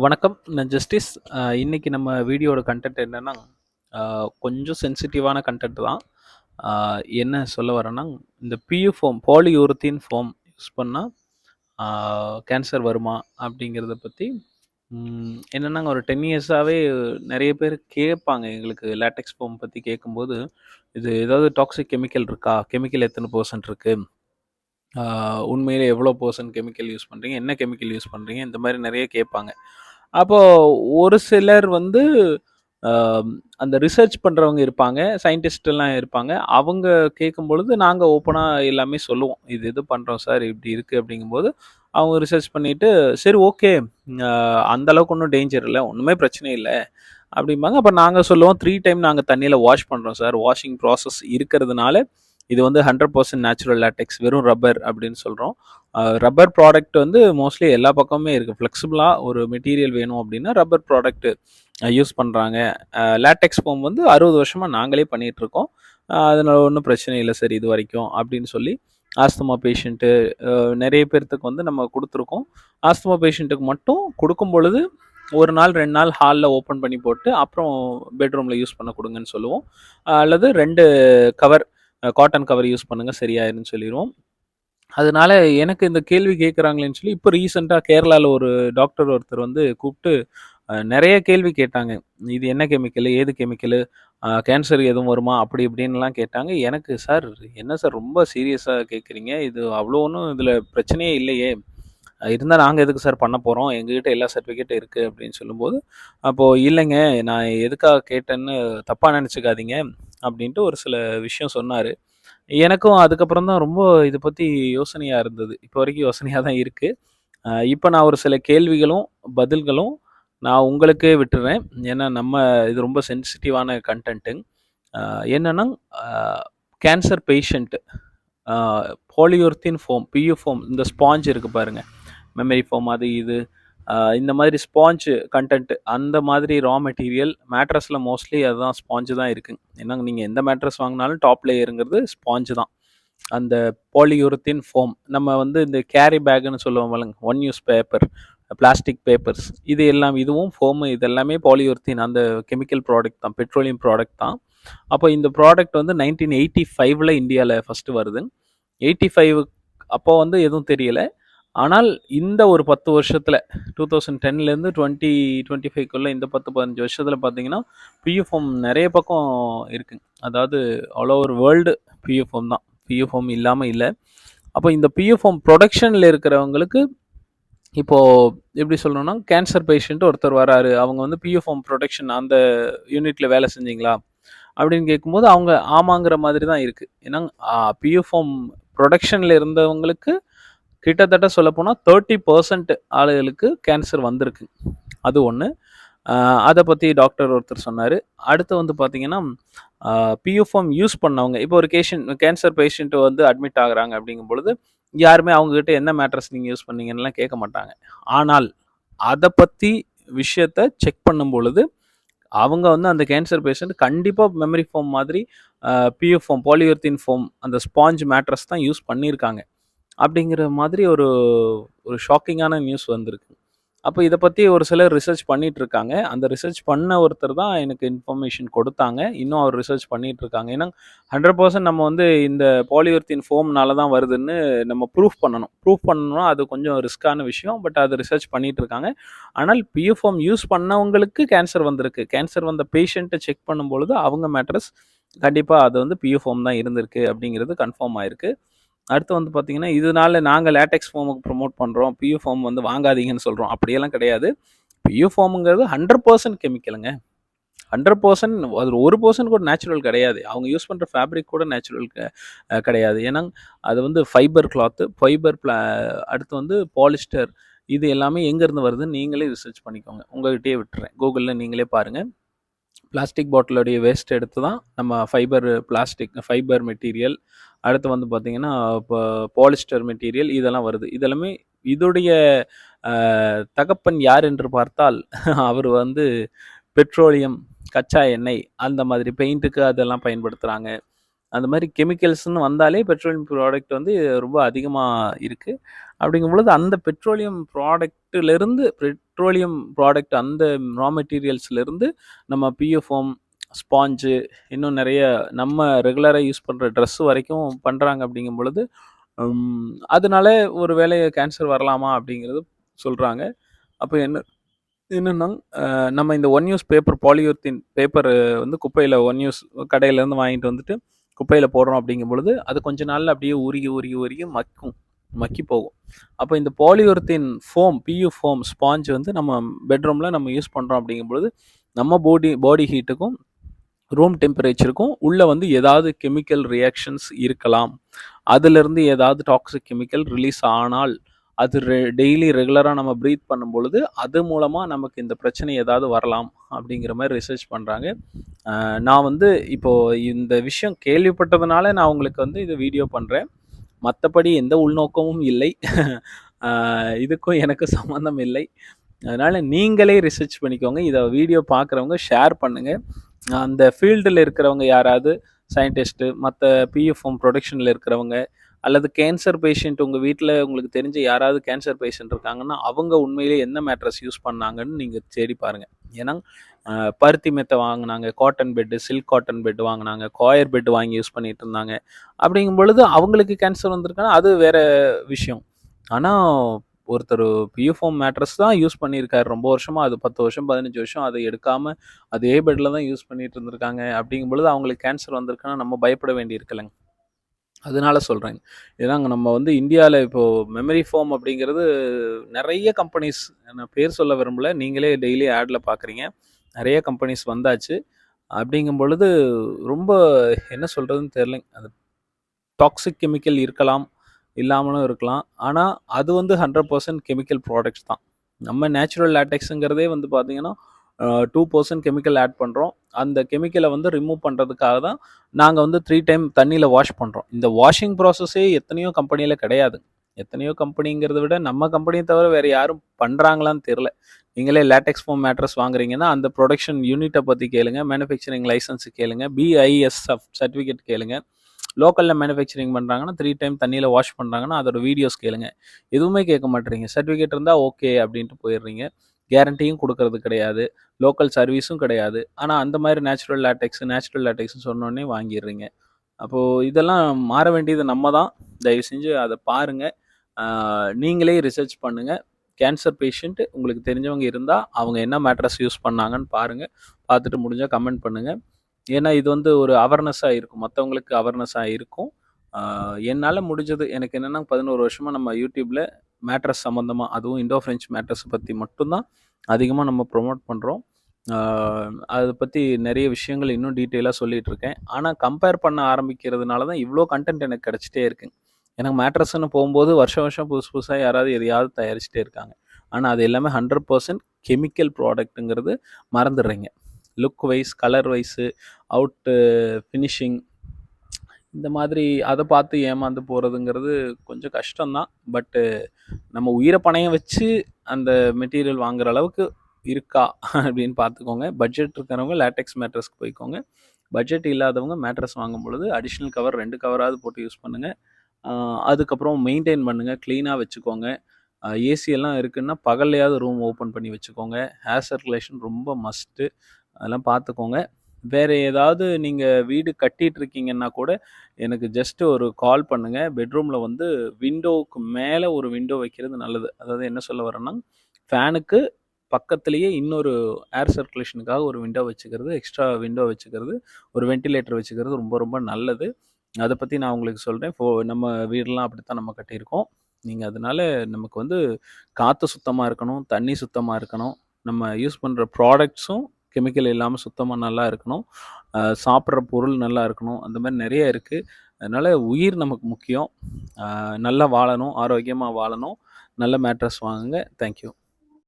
வணக்கம். நான் ஜஸ்டிஸ். இன்னைக்கு நம்ம வீடியோட கன்டென்ட் என்னன்னா, கொஞ்சம் சென்சிட்டிவான கன்டென்ட் தான். என்ன சொல்ல வரேன்னா, இந்த பியூ ஃபோம், பாலியூரத்தீன் ஃபோம் யூஸ் பண்ணா கேன்சர் வருமா? அப்படிங்கிறத பத்தி என்னன்னாங்க ஒரு 10 இயர்ஸாவே நெறைய பேர் கேட்பாங்க எங்களுக்கு லேட்டெக்ஸ் ஃபோம் பத்தி கேட்கும்போது, இது ஏதாவது டாக்ஸிக் கெமிக்கல் இருக்கா? கெமிக்கல் எத்தன பெர்சன்ட் இருக்கு? உண்மையிலே எவ்வளோ பெர்சன்ட் கெமிக்கல் யூஸ் பண்ணுறீங்க? என்ன கெமிக்கல் யூஸ் பண்ணுறீங்க? இந்த மாதிரி நிறைய கேட்பாங்க. அப்போ ஒரு சிலர் வந்து ஆம், அந்த ரிசர்ச் பண்ணுறவங்க இருப்பாங்க, சயின்டிஸ்ட் எல்லாம் இருப்பாங்க. அவங்க கேட்கும்பொழுது நாங்கள் ஓப்பனாக எல்லாமே சொல்லுவோம். இது இது பண்ணுறோம் சார், இப்படி இருக்குது அப்படிங்கும்போது அவங்க ரிசர்ச் பண்ணிட்டு சரி ஓகே, அந்த அளவுக்கு ஒன்றும் டேஞ்சர் இல்லை, ஒன்றுமே பிரச்சனை இல்லை அப்படிம்பாங்க. அப்போ நாங்கள் சொல்லுவோம் 3 டைம் நாங்கள் தண்ணியில் வாஷ் பண்ணுறோம் சார். வாஷிங் ப்ராசஸ் இருக்கிறதுனால இது வந்து 100% நேச்சுரல் லேட்டெக்ஸ், வெறும் ரப்பர் அப்படின்னு சொல்கிறோம். ரப்பர் ப்ராடக்ட் வந்து மோஸ்ட்லி எல்லா பக்கமுமே இருக்குது. ஃப்ளெக்சிபிளாக ஒரு மெட்டீரியல் வேணும் அப்படின்னா ரப்பர் ப்ராடக்ட் யூஸ் பண்ணுறாங்க. லேட்டெக்ஸ் ஃபோம் வந்து 60 வருஷமாக நாங்களே பண்ணிகிட்ருக்கோம். அதனால ஒன்றும் பிரச்சனை இல்லை சார் இது வரைக்கும் அப்படின்னு சொல்லி ஆஸ்துமா பேஷண்ட்டு நிறைய பேர்த்துக்கு வந்து நம்ம கொடுத்துருக்கோம். ஆஸ்துமா பேஷண்ட்டுக்கு மட்டும் கொடுக்கும் பொழுது ஒரு நாள் 2 நாள் ஹாலில் ஓப்பன் பண்ணி போட்டு அப்புறம் பெட்ரூமில் யூஸ் பண்ண கொடுங்கன்னு சொல்லுவோம். அல்லது 2 கவர், காட்டன் கவர் யூஸ் பண்ணுங்கள் சரியாயிருன்னு சொல்லிடுவோம். அதனால எனக்கு இந்த கேள்வி கேட்குறாங்களேன்னு சொல்லி இப்போ ரீசெண்டாக கேரளாவில் ஒரு டாக்டர் ஒருத்தர் வந்து கூப்பிட்டு நிறைய கேள்வி கேட்டாங்க. இது என்ன கெமிக்கலு, ஏது கெமிக்கலு, கேன்சர் எதுவும் வருமா, அப்படி இப்படின்லாம் கேட்டாங்க. எனக்கு சார் என்ன சார் ரொம்ப சீரியஸாக கேட்குறீங்க, இது அவ்வளோ ஒன்றும் இதில் பிரச்சனையே இல்லையே, இருந்தால் நாங்கள் எதுக்கு சார் பண்ண போகிறோம், எங்ககிட்ட எல்லா சர்டிஃபிகேட்டும் இருக்குது அப்படின்னு சொல்லும்போது, அப்போது இல்லைங்க நான் எதுக்காக கேட்டேன்னு தப்பாக நினச்சிக்காதீங்க அப்படின்ட்டு ஒரு சில விஷயம் சொன்னார். எனக்கும் அதுக்கப்புறம் தான் ரொம்ப இதை பற்றி யோசனையாக இருந்தது. இப்போ வரைக்கும் யோசனையாக தான் இருக்குது. இப்போ நான் ஒரு சில கேள்விகளும் பதில்களும் நான் உங்களுக்கே விட்டுறேன். ஏன்னா நம்ம இது ரொம்ப சென்சிட்டிவான கன்டென்ட்டு. என்னன்னா கேன்சர் பேஷண்ட் பாலியூரத்தீன் ஃபோம், பியூ ஃபோம், இந்த ஸ்பாஞ்ச் இருக்குது பாருங்கள், மெமரி ஃபோம் அது இது, இந்த மாதிரி ஸ்பாஞ்சு கண்டென்ட், அந்த மாதிரி ரா மெட்டீரியல் மேட்ரஸில் மோஸ்ட்லி அதுதான் ஸ்பாஞ்சு தான் இருக்குங்க. ஏன்னா நீங்கள் எந்த மேட்ரஸ் வாங்கினாலும் டாப் லேயருங்கிறது ஸ்பாஞ்சு தான். அந்த பாலியூரத்தீன் ஃபோம் நம்ம வந்து இந்த கேரி பேக்குன்னு சொல்லுவோம், one use paper, plastic papers, இது எல்லாம் இதுவும் ஃபோமு, இது எல்லாமே பாலியூரத்தீன், அந்த கெமிக்கல் ப்ராடக்ட் தான், பெட்ரோலியம் ப்ராடக்ட் தான். அப்போ இந்த ப்ராடக்ட் வந்து 1985 இந்தியாவில் ஃபஸ்ட்டு வருது. 85 அப்போ வந்து எதுவும் தெரியலை. ஆனால் இந்த ஒரு 10 வருஷத்தில் 2010லேருந்து 2025க்குள்ளே இந்த 10-15 வருஷத்தில் பார்த்தீங்கன்னா பியூஃபோம் நிறைய பக்கம் இருக்குங்க. அதாவது ஆல் ஓவர் வேர்ல்டு பியூஃபோம் தான், பியூஃபோம் இல்லாமல் இல்லை. அப்போ இந்த பியூஃபோம் ப்ரொடக்ஷனில் இருக்கிறவங்களுக்கு இப்போது எப்படி சொல்லணும்னா, கேன்சர் பேஷண்ட் ஒருத்தர் வராரு, அவங்க வந்து பியூஃபோம் ப்ரொடக்ஷன் அந்த யூனிட்டில் வேலை செஞ்சீங்களா அப்படின்னு கேட்கும்போது அவங்க ஆமாங்கிற மாதிரி தான் இருக்குது. ஏன்னா பியூஃபோம் ப்ரொடக்ஷனில் இருந்தவங்களுக்கு கிட்டத்தட்ட சொல்லப்போனால் 30% ஆளுகளுக்கு கேன்சர் வந்திருக்கு. அது ஒன்று. அதை பற்றி டாக்டர் ஒருத்தர் சொன்னார். அடுத்து வந்து பார்த்தீங்கன்னா பியூஃபோம் யூஸ் பண்ணவங்க, இப்போ ஒரு கேன்சர் பேஷண்ட் வந்து அட்மிட் ஆகுறாங்க அப்படிங்கும் பொழுது யாருமே அவங்ககிட்ட என்ன மேட்ரஸ் நீங்கள் யூஸ் பண்ணீங்கன்னுலாம் கேட்க மாட்டாங்க. ஆனால் அதை பற்றி விஷயத்தை செக் பண்ணும் பொழுது அவங்க வந்து அந்த கேன்சர் பேஷண்ட் கண்டிப்பாக மெமரி ஃபோம் மாதிரி பியூஃபோம், பாலியூரத்தீன் ஃபோம், அந்த ஸ்பாஞ்ச் மேட்ரஸ் தான் யூஸ் பண்ணியிருக்காங்க அப்படிங்கிற மாதிரி ஒரு ஒரு ஷாக்கிங்கான நியூஸ் வந்திருக்கு. அப்போ இதை பற்றி ஒரு சிலர் ரிசர்ச் பண்ணிட்டு இருக்காங்க. அந்த ரிசர்ச் பண்ண ஒருத்தர் தான் எனக்கு இன்ஃபர்மேஷன் கொடுத்தாங்க. இன்னும் அவர் ரிசர்ச் பண்ணிட்டு இருக்காங்க. ஏன்னா 100% நம்ம வந்து இந்த பாலியூரத்தீன் ஃபோம்னால தான் வருதுன்னு நம்ம ப்ரூஃப் பண்ணணும்னா அது கொஞ்சம் ரிஸ்க்கான விஷயம். பட் அது ரிசர்ச் பண்ணிட்டு இருக்காங்க. ஆனால் பியூ ஃபோம் யூஸ் பண்ணவங்களுக்கு கேன்சர் வந்திருக்கு. கேன்சர் வந்த பேஷண்ட்டை செக் பண்ணும்பொழுது அவங்க மேட்ரஸ் கண்டிப்பாக அது வந்து பியூ ஃபோம் தான் இருந்திருக்கு அப்படிங்கிறது கன்ஃபார்ம் ஆயிருக்கு. அடுத்து வந்து பார்த்தீங்கன்னா, இதனால நாங்கள் லேட்டெக்ஸ் ஃபோமுக்கு ப்ரொமோட் பண்ணுறோம், பியூ ஃபோம் வந்து வாங்காதீங்கன்னு சொல்கிறோம், அப்படியெல்லாம் கிடையாது. பியூ ஃபோமுங்கிறது 100% கெமிக்கலுங்க. 100% அது 1% கூட நேச்சுரல் கிடையாது. அவங்க யூஸ் பண்ணுற ஃபேப்ரிக் கூட நேச்சுரல் கிடையாது. ஏன்னா அது வந்து ஃபைபர் கிளாத்து, அடுத்து வந்து பாலிஸ்டர், இது எல்லாமே எங்கேருந்து வருதுன்னு நீங்களே ரிசர்ச் பண்ணிக்கோங்க. உங்கள்கிட்டயே விட்டுறேன், கூகுளில் நீங்களே பாருங்கள். பிளாஸ்டிக் பாட்டிலோடைய வேஸ்ட் எடுத்து தான் நம்ம ஃபைபர் மெட்டீரியல், அடுத்து வந்து பார்த்திங்கன்னா இப்போ பாலிஸ்டர் மெட்டீரியல் இதெல்லாம் வருது. இதெல்லாமே இதோடைய தகப்பன் யார் என்று பார்த்தால் அவர் வந்து பெட்ரோலியம், கச்சா எண்ணெய், அந்த மாதிரி பெயிண்ட்டுக்கு அதெல்லாம் பயன்படுத்துகிறாங்க. அந்த மாதிரி கெமிக்கல்ஸ்னு வந்தாலே பெட்ரோலியம் ப்ராடக்ட் வந்து ரொம்ப அதிகமாக இருக்குது. அப்படிங்கும் பொழுது அந்த பெட்ரோலியம் ப்ராடக்ட் அந்த ரா மெட்டீரியல்ஸ்லேருந்து நம்ம பியூ ஃபோம், ஸ்பாஞ்சு, இன்னும் நிறைய நம்ம ரெகுலராக யூஸ் பண்ணுற ட்ரெஸ் வரைக்கும் பண்ணுறாங்க. அப்படிங்கும் பொழுது அதனால ஒரு வேளை கேன்சர் வரலாமா அப்படிங்கிறது சொல்கிறாங்க. அப்போ என்னன்னா நம்ம இந்த ஒன் யூஸ் பேப்பர், பாலியூர்த்தின் பேப்பர் வந்து குப்பையில் ஒன் யூஸ் கடையிலேருந்து வாங்கிட்டு வந்துட்டு குப்பையில் போடுறோம். அப்படிங்கும் பொழுது அது கொஞ்ச நாளில் அப்படியே உருகி மக்கி போகும். அப்போ இந்த பாலியூர்த்தின் ஃபோம், பியூ ஃபோம் ஸ்பாஞ்ச் வந்து நம்ம பெட்ரூமில் நம்ம யூஸ் பண்ணுறோம். அப்படிங்கும்பொழுது நம்ம பாடி ஹீட்டுக்கும் ரூம் டெம்பரேச்சருக்கும் உள்ளே வந்து ஏதாவது கெமிக்கல் ரியாக்ஷன்ஸ் இருக்கலாம். அதுலேருந்து ஏதாவது டாக்ஸிக் கெமிக்கல் ரிலீஸ் ஆனால் அது டெய்லி ரெகுலராக நம்ம ப்ரீத் பண்ணும் பொழுது அது மூலமாக நமக்கு இந்த பிரச்சனை ஏதாவது வரலாம் அப்படிங்கிற மாதிரி ரிசர்ச் பண்ணுறாங்க. நான் வந்து இப்போது இந்த விஷயம் கேள்விப்பட்டதுனால நான் உங்களுக்கு வந்து இது வீடியோ பண்ணுறேன். மற்றபடி எந்த உள்நோக்கமும் இல்லை. இதுக்கும் எனக்கு சம்மந்தம் இல்லை. அதனால் நீங்களே ரிசர்ச் பண்ணிக்கோங்க. இதை வீடியோ பார்க்குறவங்க ஷேர் பண்ணுங்கள். அந்த ஃபீல்டில் இருக்கிறவங்க யாராவது சயின்டிஸ்ட்டு, மற்ற பிஎஃப்எம் ப்ரொடக்ஷனில் இருக்கிறவங்க, அல்லது கேன்சர் பேஷண்ட் உங்கள் வீட்டில் உங்களுக்கு தெரிஞ்ச யாராவது கேன்சர் பேஷண்ட் இருக்காங்கன்னா அவங்க உண்மையிலே என்ன மேட்ரஸ் யூஸ் பண்ணாங்கன்னு நீங்கள் தேடி பாருங்கள். ஏன்னா பருத்தி மெத்தை வாங்கினாங்க, cotton bed, silk cotton bed வாங்கினாங்க, காயர் பெட்டு வாங்கி யூஸ் பண்ணிட்டு இருந்தாங்க. அப்படிங்கும் பொழுது அவங்களுக்கு கேன்சர் வந்திருக்காங்கன்னா அது வேற விஷயம். ஆனால் ஒருத்தர் பியூஃபோம் மேட்ரஸ் தான் யூஸ் பண்ணியிருக்காரு ரொம்ப வருஷமாக, அது 10 வருஷம் 15 வருஷம் அதை எடுக்காமல் அதே பெட்டில் தான் யூஸ் பண்ணிட்டு இருந்திருக்காங்க. அப்படிங்கும் பொழுது அவங்களுக்கு கேன்சர் வந்திருக்குன்னா நம்ம பயப்பட வேண்டி இருக்குல்லங்க. அதனால சொல்கிறேங்க. ஏன்னாங்க நம்ம வந்து இந்தியாவில் இப்போது மெமரி ஃபோம் அப்படிங்கிறது நிறைய கம்பெனிஸ், நான் பேர் சொல்ல விரும்பல, நீங்களே டெய்லி ஆடில் பார்க்குறீங்க, நிறைய கம்பெனிஸ் வந்தாச்சு. அப்படிங்கும் பொழுது ரொம்ப என்ன சொல்கிறதுன்னு தெரிலைங்க. அது டாக்ஸிக் கெமிக்கல் இருக்கலாம், இல்லாமலும் இருக்கலாம். ஆனால் அது வந்து 100% கெமிக்கல் ப்ராடக்ட்ஸ் தான். நம்ம நேச்சுரல் லேட்டெக்ஸுங்கிறதே வந்து பார்த்திங்கன்னா 2% கெமிக்கல் ஆட் பண்ணுறோம். அந்த கெமிக்கலை வந்து ரிமூவ் பண்ணுறதுக்காக தான் நாங்கள் வந்து 3 டைம் தண்ணியில் வாஷ் பண்ணுறோம். இந்த வாஷிங் ப்ராசஸே எத்தனையோ கம்பெனியில் கிடையாது. எத்தனையோ கம்பெனிங்கிறத விட நம்ம கம்பெனியை தவிர வேறு யாரும் பண்ணுறாங்களான்னு தெரில. நீங்களே லேட்டெக்ஸ் ஃபோம் மேட்ரஸ் வாங்குறீங்கன்னா அந்த ப்ரொடக்ஷன் யூனிட்டை பற்றி கேளுங்க, மேனுஃபேக்சரிங் லைசன்ஸு கேளுங்க, BISF சர்டிஃபிகேட் கேளுங்க. லோக்கலில் மேனுஃபேக்சரிங் பண்ணுறாங்கன்னா 3 டைம் தண்ணியில் வாஷ் பண்ணுறாங்கன்னா அதோட வீடியோஸ் கேளுங்க. எதுவுமே கேட்க மாட்டேறீங்க. சர்டிஃபிகேட் இருந்தால் ஓகே அப்படின்ட்டு போயிடுறீங்க. கேரண்டியும் கொடுக்கறது கிடையாது, லோக்கல் சர்வீஸும் கிடையாது. ஆனால் அந்த மாதிரி நேச்சுரல் லேட்டெக்ஸ்னு சொன்னோடனே வாங்கிடுறீங்க. அப்போது இதெல்லாம் மாற வேண்டியது நம்ம தான். தயவு செஞ்சு அதை பாருங்கள், நீங்களே ரிசர்ச் பண்ணுங்கள். கேன்சர் பேஷண்ட் உங்களுக்கு தெரிஞ்சவங்க இருந்தால் அவங்க என்ன மேட்ரஸ் யூஸ் பண்ணாங்கன்னு பாருங்கள். பார்த்துட்டு முடிஞ்சால் கமெண்ட் பண்ணுங்கள். ஏன்னா இது வந்து ஒரு அவேர்னஸாக இருக்கும், மற்றவங்களுக்கு அவேர்னஸாக இருக்கும். என்னால் முடிஞ்சது எனக்கு என்னென்னா 11 வருஷமாக நம்ம யூடியூப்பில் மேட்ரஸ் சம்மந்தமாக, அதுவும் இண்டோ ஃப்ரெஞ்ச் மேட்ரஸை பற்றி மட்டும்தான் அதிகமாக நம்ம ப்ரொமோட் பண்ணுறோம். அதை பற்றி நிறைய விஷயங்கள் இன்னும் டீட்டெயிலாக சொல்லிகிட்ருக்கேன். ஆனால் கம்பேர் பண்ண ஆரம்பிக்கிறதுனால தான் இவ்வளோ கண்டென்ட் எனக்கு கிடச்சிட்டே இருக்குங்க. எனக்கு மேட்ரஸ்ன்னு போகும்போது வருஷம் புதுசு புதுசாக யாராவது எதையாவது தயாரிச்சிட்டே இருக்காங்க. ஆனால் அது எல்லாமே 100% கெமிக்கல் ப்ராடக்ட்டுங்கிறது மறந்துடுறீங்க. Look wise, colour wise, out finishing, இந்த மாதிரி அதை பார்த்து ஏமாந்து போகிறதுங்கிறது கொஞ்சம் கஷ்டம்தான். பட்டு நம்ம உயிரை பணையம் வச்சு அந்த மெட்டீரியல் வாங்குகிற அளவுக்கு இருக்கா அப்படின்னு பார்த்துக்கோங்க. பட்ஜெட் இருக்கிறவங்க லேட்டெக்ஸ் மேட்ரஸ்க்கு போய்க்கோங்க. பட்ஜெட் இல்லாதவங்க மேட்ரஸ் வாங்கும் பொழுது அடிஷ்னல் கவர் 2 கவராவது போட்டு யூஸ் பண்ணுங்கள். அதுக்கப்புறம் மெயின்டைன் பண்ணுங்கள், க்ளீனாக வச்சுக்கோங்க. ஏசியெல்லாம் இருக்குதுன்னா பகல்லையாவது ரூம் ஓப்பன் பண்ணி வச்சுக்கோங்க. ஏர் சர்க்குலேஷன் ரொம்ப மஸ்ட்டு, அதெல்லாம் பார்த்துக்கோங்க. வேறு ஏதாவது நீங்கள் வீடு கட்டிகிட்ருக்கீங்கன்னா கூட எனக்கு ஜஸ்ட்டு ஒரு கால் பண்ணுங்கள். பெட்ரூமில் வந்து விண்டோவுக்கு மேலே ஒரு விண்டோ வைக்கிறது நல்லது. அதாவது என்ன சொல்ல வரேன்னா, ஃபேனுக்கு பக்கத்துலேயே இன்னொரு ஏர் சர்க்குலேஷனுக்காக ஒரு விண்டோ வச்சுக்கிறது, எக்ஸ்ட்ரா விண்டோ வச்சுக்கிறது, ஒரு வென்டிலேட்டர் வச்சுக்கிறது ரொம்ப ரொம்ப நல்லது. அதை பற்றி நான் உங்களுக்கு சொல்கிறேன். நம்ம வீடெலாம் அப்படித்தான் நம்ம கட்டியிருக்கோம். நீங்கள் அதனால நமக்கு வந்து காற்று சுத்தமாக இருக்கணும், தண்ணி சுத்தமாக இருக்கணும், நம்ம யூஸ் பண்ணுற ப்ராடக்ட்ஸும் கெமிக்கல் இல்லாமல் சுத்தமாக நல்லா இருக்கணும், சாப்பிட்ற பொருள் நல்லா இருக்கணும். அந்த மாதிரி நிறைய இருக்குது. அதனால் உயிர் நமக்கு முக்கியம். நல்லா வாழணும், ஆரோக்கியமாக வாழணும். நல்ல மேட்ரஸ் வாங்குங்க. தேங்க்யூ.